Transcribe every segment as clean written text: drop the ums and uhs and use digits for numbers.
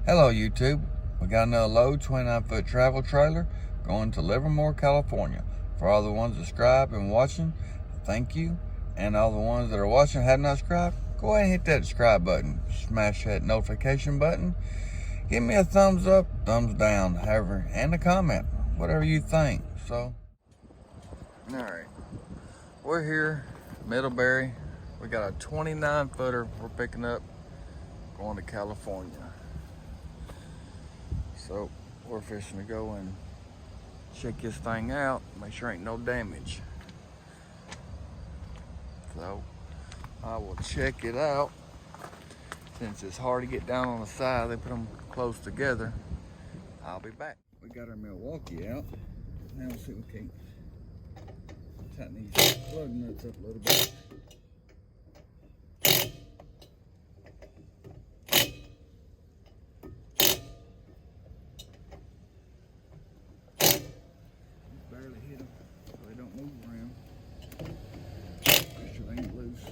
Hello YouTube, we got another load 29-foot travel trailer going to Livermore, California. For all the ones subscribed and watching, thank you. And all the ones that are watching and have not subscribed, go ahead and hit that subscribe button. Smash that notification button. Give me a thumbs up, thumbs down, however, and a comment, whatever you think. So, alright, we're here, Middlebury. We got a 29-footer we're picking up, going to California. So we're fishing to go and check this thing out, make sure ain't no damage. So I will check it out. Since it's hard to get down on the side, they put them close together. I'll be back. We got our Milwaukee out. Now we'll see if we can tighten these plug nuts up a little bit. Barely hit them so they don't move around. Make sure they ain't loose.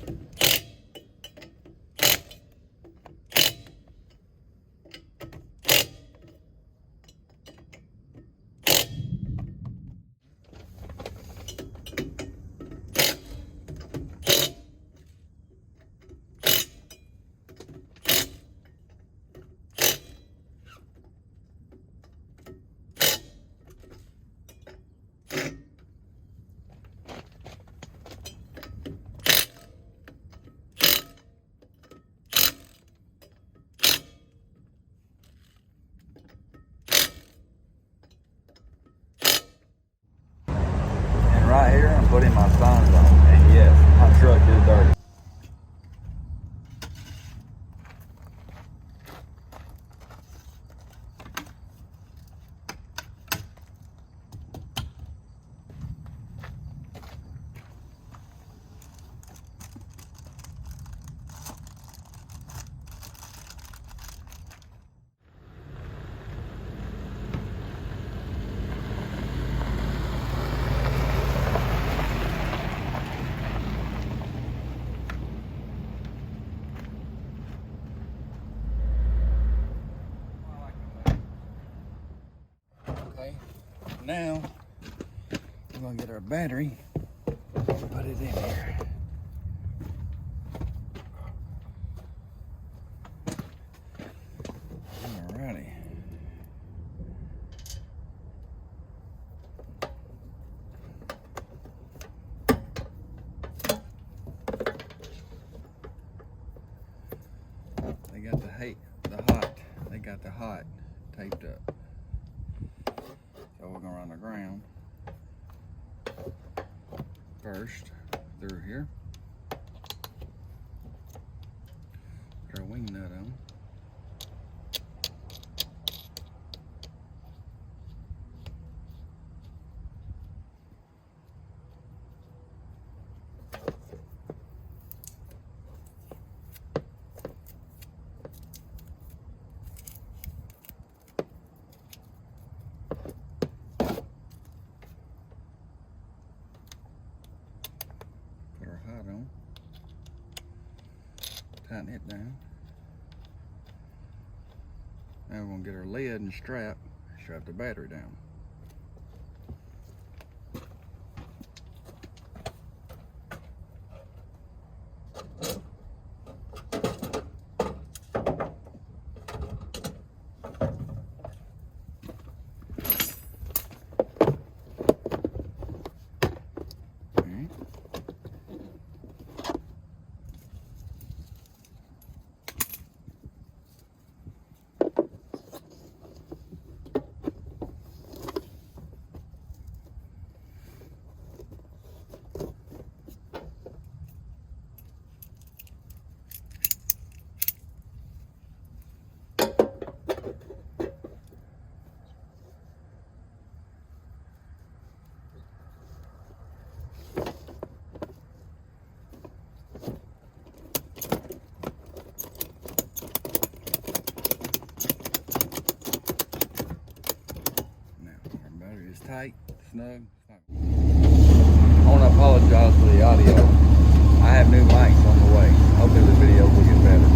Right here, I'm putting my signs on, and yes, my truck is dirty. Now, we're gonna get our battery, put it in here. Alrighty. They got the hot taped up. So we're gonna run the ground first through here. Put our wing nut on. On. Tighten it down. Now we're going to get our lid and strap the battery down. Tight, snug. I want to apologize for the audio. I have new mics on the way. Hopefully the video will get better.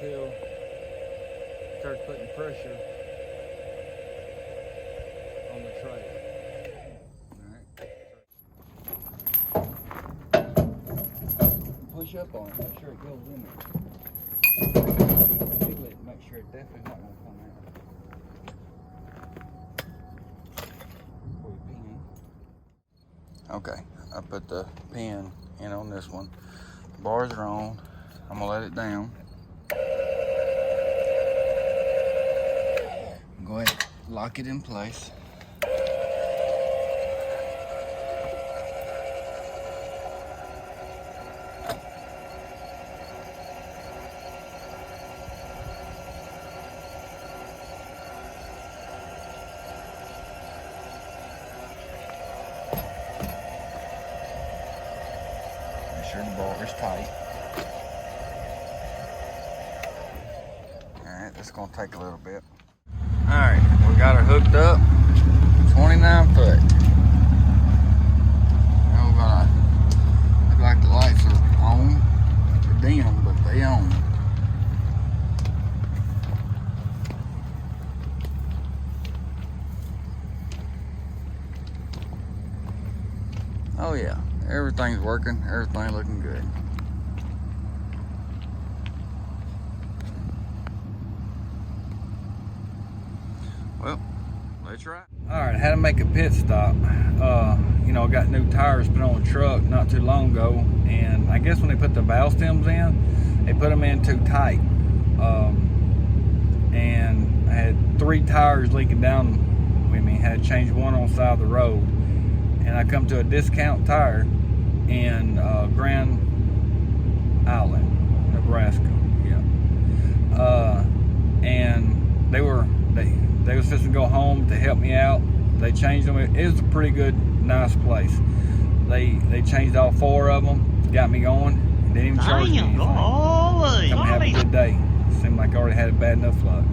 until it starts putting pressure on the trailer. Alright. Push up on it, make sure it goes in there. Jiggle it, make sure it's definitely not going to come out. Okay, I put the pin in on this one. Bars are on. I'm gonna let it down. Go ahead, lock it in place. Make sure the bar is tight. It's gonna take a little bit. All right, we got her hooked up, 29 foot. Now we're gonna, look like the lights are on, they're dim, but they on. Oh yeah, everything's working, everything looking good. Well, let's try. All right, had to make a pit stop. You know, I got new tires put on the truck not too long ago, and I guess when they put the valve stems in, they put them in too tight. And I had 3 tires leaking down with me. Had to change one on the side of the road, and I come to a discount tire in Grand Island, Nebraska. Yeah. And they was supposed to go home to help me out. They changed them. It was a pretty good, nice place. They changed all 4 of them, got me going, and didn't even charge me anything. Come have a good day. Seemed like I already had a bad enough luck.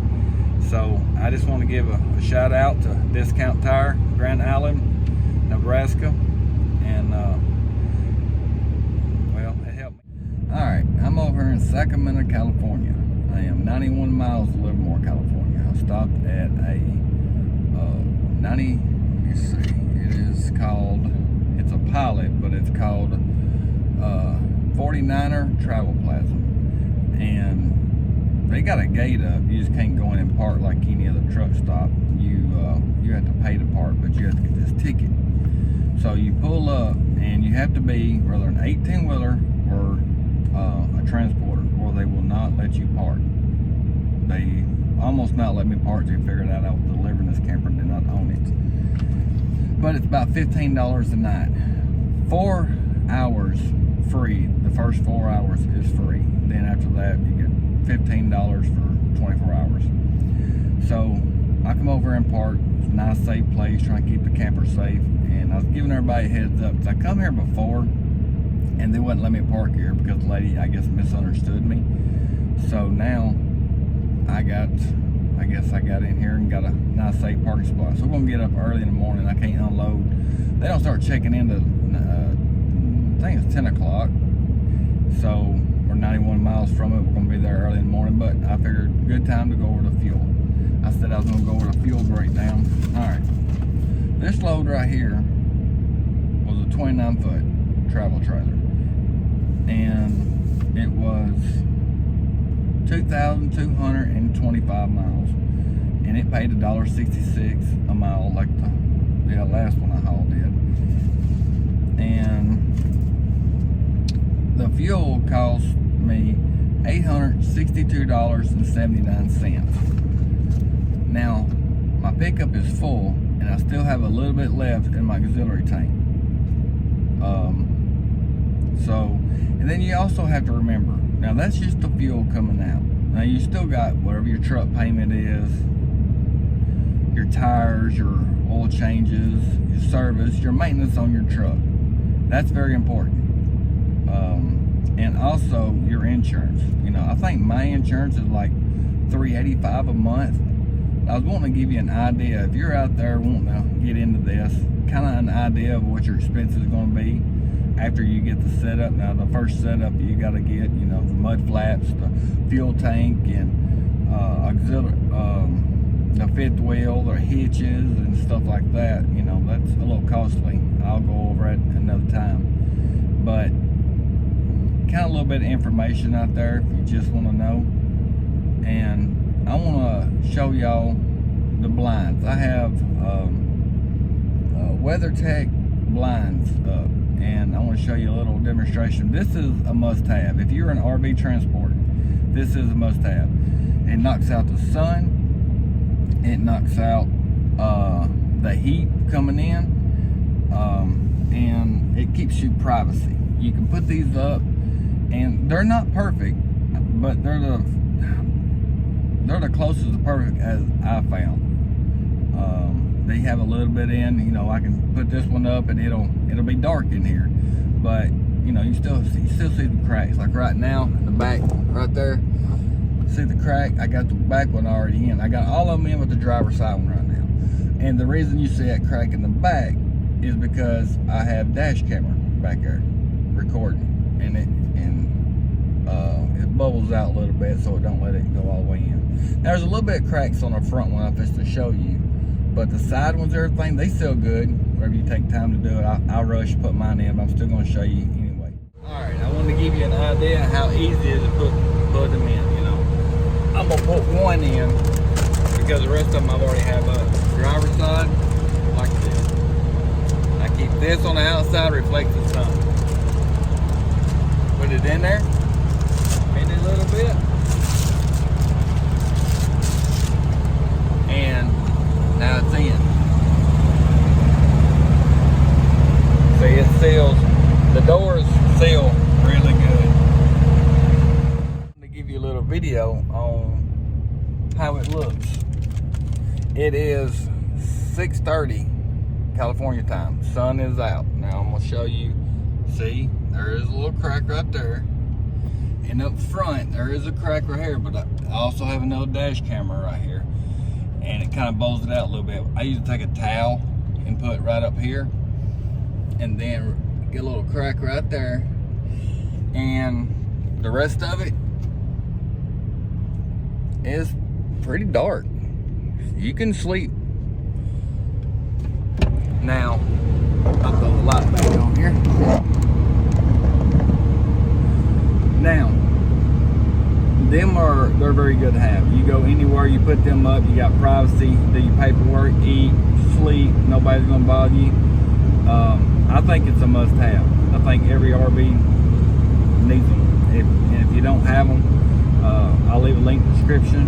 So I just want to give a shout out to Discount Tire, Grand Island, Nebraska, and well, it helped me. All right, I'm over here in Sacramento, California. I am 91 miles to Livermore, California. I stopped at a 90, let me see, it's a Pilot, but it's called 49er Travel Plaza. And they got a gate up. You just can't go in and park like any other truck stop. You have to pay to park, but you have to get this ticket. So you pull up, and you have to be rather an 18-wheeler or a transporter, or they will not let you park. They almost not let me park. They figured out I was delivering this camper and did not own it. But it's about $15 a night. 4 hours free. The first 4 hours is free. Then after that, you get $15 for 24 hours. So I come over and park. It's a nice, safe place, trying to keep the camper safe. And I was giving everybody a heads up, because I come here before and they wouldn't let me park here because the lady, I guess, misunderstood me. So now I guess I got in here and got a nice, safe parking spot. So we're gonna get up early in the morning. I can't unload. They don't start checking in till I think it's 10 o'clock. So we're 91 miles from it. We're gonna be there early in the morning, but I figured good time to go over the fuel. I said I was gonna go over the fuel breakdown. All right, this load right here was a 29-foot travel trailer, and it was 2,225 miles, and it paid $1.66 a mile, like the last one I hauled did. And the fuel cost me $862.79. Now my pickup is full, and I still have a little bit left in my auxiliary tank. And then you also have to remember, now that's just the fuel coming out. Now you still got whatever your truck payment is, your tires, your oil changes, your service, your maintenance on your truck. That's very important. And also your insurance. You know, I think my insurance is like $385 a month. I was wanting to give you an idea, if you're out there wanting to get into this, kind of an idea of what your expense is going to be. after you get the setup. Now the first setup you got to get, you know, the mud flaps, the fuel tank, and auxiliary, the fifth wheel, the hitches and stuff like that. You know, that's a little costly. I'll go over it another time, but kind of a little bit of information out there if you just want to know. And I want to show y'all the blinds. I have WeatherTech blinds up, and I want to show you a little demonstration. This is a must-have. If you're an RV transport, this is a must-have. It knocks out the sun. It knocks out the heat coming in, and it keeps you privacy. You can put these up, and they're not perfect, but they're the closest to perfect as I found. They have a little bit in, you know, I can put this one up and it'll be dark in here, but you know, you still see the cracks. Like right now in the back right there, see the crack? I got the back one already in. I got all of them in with the driver's side one right now. And the reason you see that crack in the back is because I have dash camera back there recording, and it bubbles out a little bit so it don't let it go all the way in. Now, there's a little bit of cracks on the front one I'm just to show you, but the side ones, everything, they still good. Whenever you take time to do it, I'll rush to put mine in, but I'm still going to show you anyway. All right, I wanted to give you an idea of how easy it is to put them in. You know, I'm gonna put one in because the rest of them I've already have a driver's side like this. I keep this on the outside, reflects the sun. Put it in there, bend it a little bit, and now it's in. See, it seals. The doors seal really good. To give you a little video on how it looks. It is 6:30 California time. Sun is out. Now I'm gonna show you. See, there is a little crack right there, and up front there is a crack right here, but I also have another dash camera right here, and it kind of bows it out a little bit. I usually take a towel and put it right up here, and then get a little crack right there, and the rest of it is pretty dark. You can sleep. Now, I'll throw the light back on here. Now, they're very good to have. You go anywhere, you put them up, you got privacy, do your paperwork, eat, sleep, nobody's gonna bother you. I think it's a must-have. I think every RV needs them. If you don't have them, I'll leave a link in the description.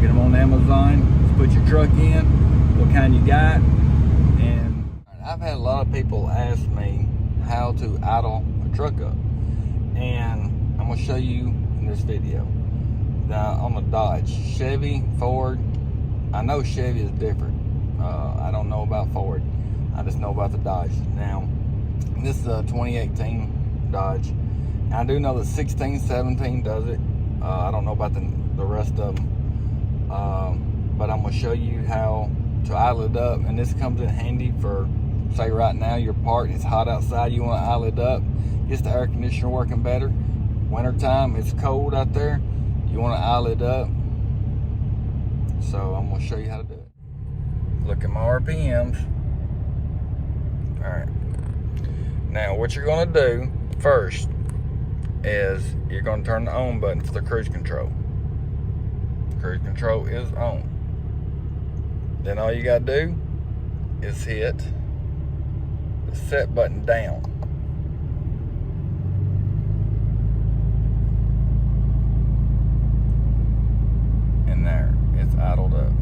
Get them on Amazon. Just put your truck in, what kind you got. And I've had a lot of people ask me how to idle a truck up, and I'm gonna show you in this video. Now, on the Dodge, Chevy, Ford. I know Chevy is different. I don't know about Ford. I just know about the Dodge. Now, this is a 2018 Dodge. I do know that 16, 17 does it. I don't know about the rest of them. But I'm going to show you how to idle it up. And this comes in handy for, say right now, you're parked, it's hot outside, you want to idle it up. Gets the air conditioner working better. Wintertime, it's cold out there. You want to idle it up. So I'm going to show you how to do it. Look at my RPMs. Alright, now what you're going to do first is you're going to turn the on button for the cruise control. Cruise control is on. Then all you got to do is hit the set button down. And there, it's idled up.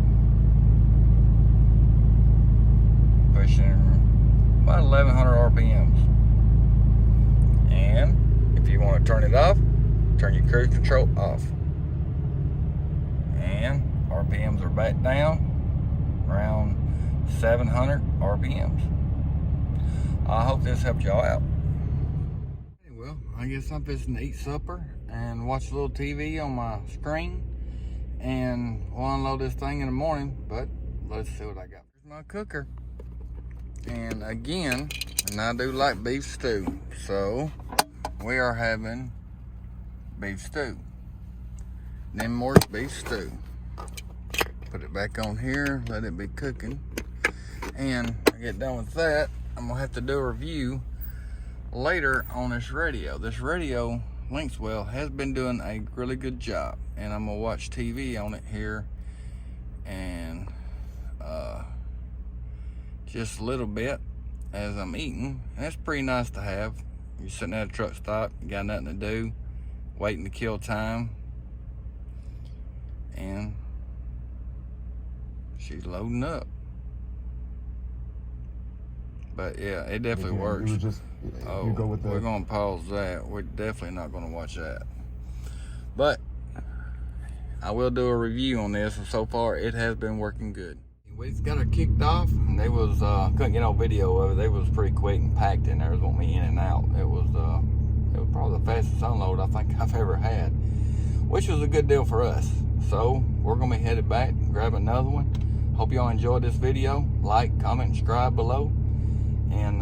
Pushing about 1100 RPMs. And if you want to turn it off, turn your cruise control off. And RPMs are back down around 700 RPMs. I hope this helped y'all out. Well, I guess I'm fixing to eat supper and watch a little TV on my screen, and we'll unload this thing in the morning, but let's see what I got. Here's my cooker. And again, and I do like beef stew, so we are having beef stew. Then more beef stew. Put it back on here, let it be cooking. And I get done with that, I'm gonna have to do a review later on this radio. This radio, Linkswell, has been doing a really good job, and I'm gonna watch TV on it here and just a little bit as I'm eating. And it's pretty nice to have. You're sitting at a truck stop, you got nothing to do, waiting to kill time, and she's loading up. But yeah, it definitely works. You go with we're gonna pause that. We're definitely not gonna watch that. But I will do a review on this, and so far it has been working good. We just got her kicked off, and they was couldn't get no video of it. They was pretty quick and packed in there. It was wanting me in and out. It was probably the fastest unload I think I've ever had, which was a good deal for us. So we're gonna be headed back and grab another one. Hope y'all enjoyed this video. Like, comment, subscribe below, and